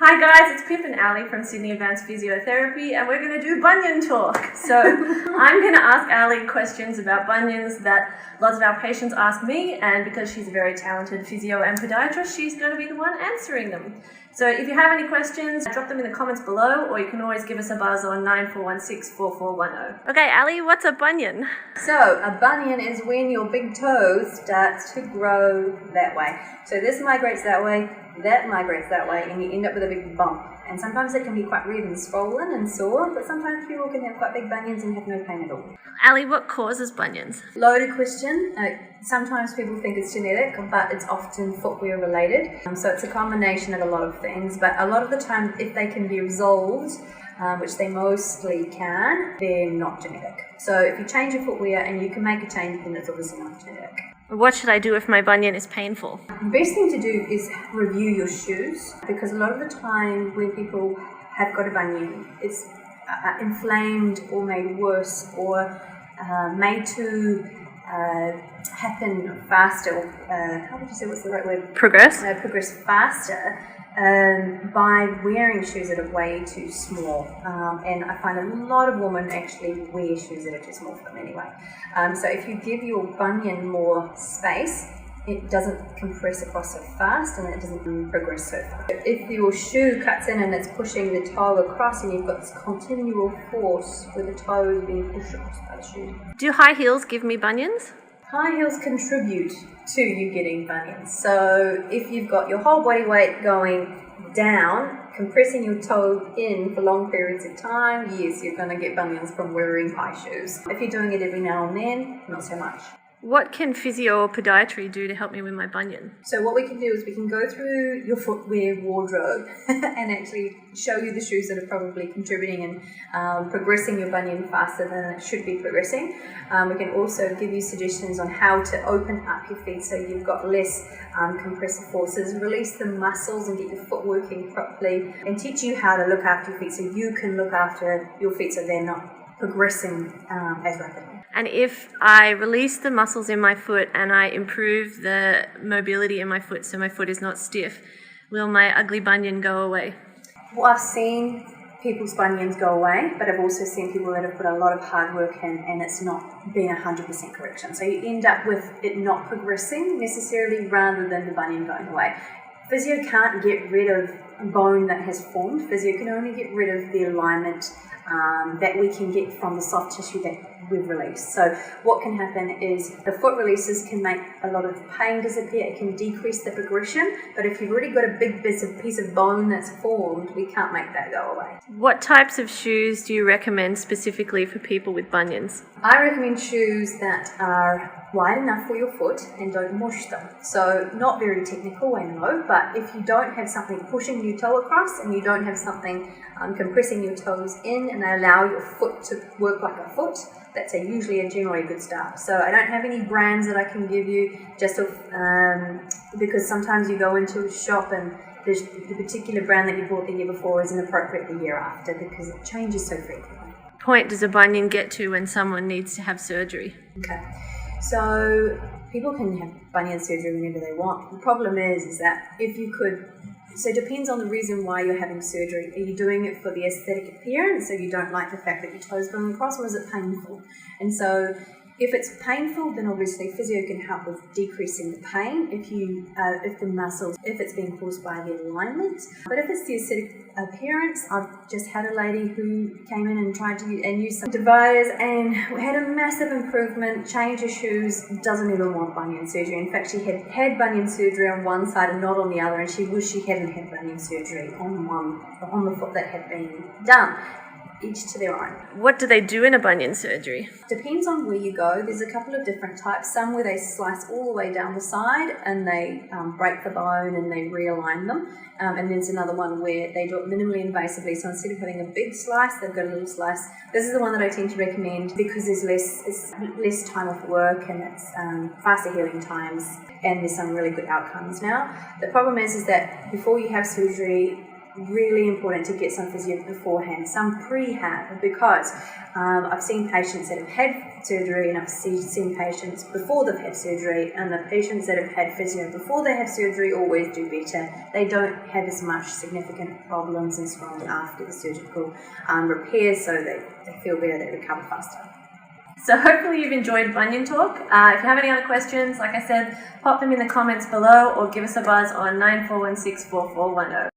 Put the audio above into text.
Hi guys, it's Pip and Ali from Sydney Advanced Physiotherapy, and we're going to do bunion talk. So I'm going to ask Ali questions about bunions that lots of our patients ask me, and because she's a very talented physio and podiatrist, she's going to be the one answering them. So if you have any questions, drop them in the comments below, or you can always give us a buzz on 9416-4410. Okay, Ali, what's a bunion? So a bunion is when your big toe starts to grow that way. So this migrates that way, that migrates that way, and you end up with a big bump. And sometimes it can be quite red and swollen and sore, but sometimes people can have quite big bunions and have no pain at all. Ali, what causes bunions? Loaded question. Sometimes people think it's genetic, but it's often footwear related. So it's a combination of a lot of things, but a lot of the time, if they can be resolved, which they mostly can, they're not genetic. So if you change your footwear and you can make a change, then it's obviously not genetic. What should I do if my bunion is painful? The best thing to do is review your shoes, because a lot of the time when people have got a bunion, it's inflamed or made worse or made to happen faster. How would you say, what's the right word? Progress? Progress faster by wearing shoes that are way too small. And I find a lot of women actually wear shoes that are too small for them anyway. So if you give your bunion more space, it doesn't compress across so fast and it doesn't progress so fast. If your shoe cuts in and it's pushing the toe across and you've got this continual force where the toe is being pushed across by the shoe. Do high heels give me bunions? High heels contribute to you getting bunions. So if you've got your whole body weight going down, compressing your toe in for long periods of time, yes, you're going to get bunions from wearing high shoes. If you're doing it every now and then, not so much. What can physio or podiatry do to help me with my bunion? So what we can do is we can go through your footwear wardrobe and actually show you the shoes that are probably contributing and progressing your bunion faster than it should be progressing. We can also give you suggestions on how to open up your feet so you've got less compressive forces, release the muscles and get your foot working properly, and teach you how to look after your feet so you can look after your feet so they're not progressing as rapidly. And if I release the muscles in my foot and I improve the mobility in my foot so my foot is not stiff, will my ugly bunion go away? Well, I've seen people's bunions go away, but I've also seen people that have put a lot of hard work in and it's not been 100% correction. So you end up with it not progressing necessarily rather than the bunion going away. Physio can't get rid of bone that has formed. Physio can only get rid of the alignment that we can get from the soft tissue that we've released. So what can happen is the foot releases can make a lot of the pain disappear, it can decrease the progression, but if you've already got a big piece of bone that's formed, we can't make that go away. What types of shoes do you recommend specifically for people with bunions? I recommend shoes that are wide enough for your foot and don't mush them. So not very technical, I know, but if you don't have something pushing your toe across and you don't have something compressing your toes in and they allow your foot to work like a foot, that's usually a generally good start. So I don't have any brands that I can give you just because sometimes you go into a shop and the particular brand that you bought the year before isn't appropriate the year after because it changes so frequently. Point does a bunion get to when someone needs to have surgery? Okay, so people can have bunion surgery whenever they want. The problem is that if you could, so it depends on the reason why you're having surgery. Are you doing it for the aesthetic appearance, so you don't like the fact that your toes going across, or is it painful? And so if it's painful, then obviously physio can help with decreasing the pain if the muscles, if it's being caused by the alignment. But if it's the aesthetic appearance, I've just had a lady who came in and tried to use some dividers and had a massive improvement, changed her shoes, doesn't even want bunion surgery. In fact, she had bunion surgery on one side and not on the other, and she wished she hadn't had bunion surgery on the foot that had been done. Each to their own. What do they do in a bunion surgery? Depends on where you go. There's a couple of different types. Some where they slice all the way down the side and they break the bone and they realign them. And there's another one where they do it minimally invasively. So instead of having a big slice, they've got a little slice. This is the one that I tend to recommend because there's less time off work and it's faster healing times and there's some really good outcomes now. The problem is that before you have surgery, really important to get some physio beforehand, some prehab, because I've seen patients that have had surgery and I've seen patients before they've had surgery, and the patients that have had physio before they have surgery always do better. They don't have as much significant problems and swelling after the surgical repair, so they feel better, they recover faster. So hopefully you've enjoyed Bunion Talk. If you have any other questions, like I said, pop them in the comments below or give us a buzz on 9416 4410.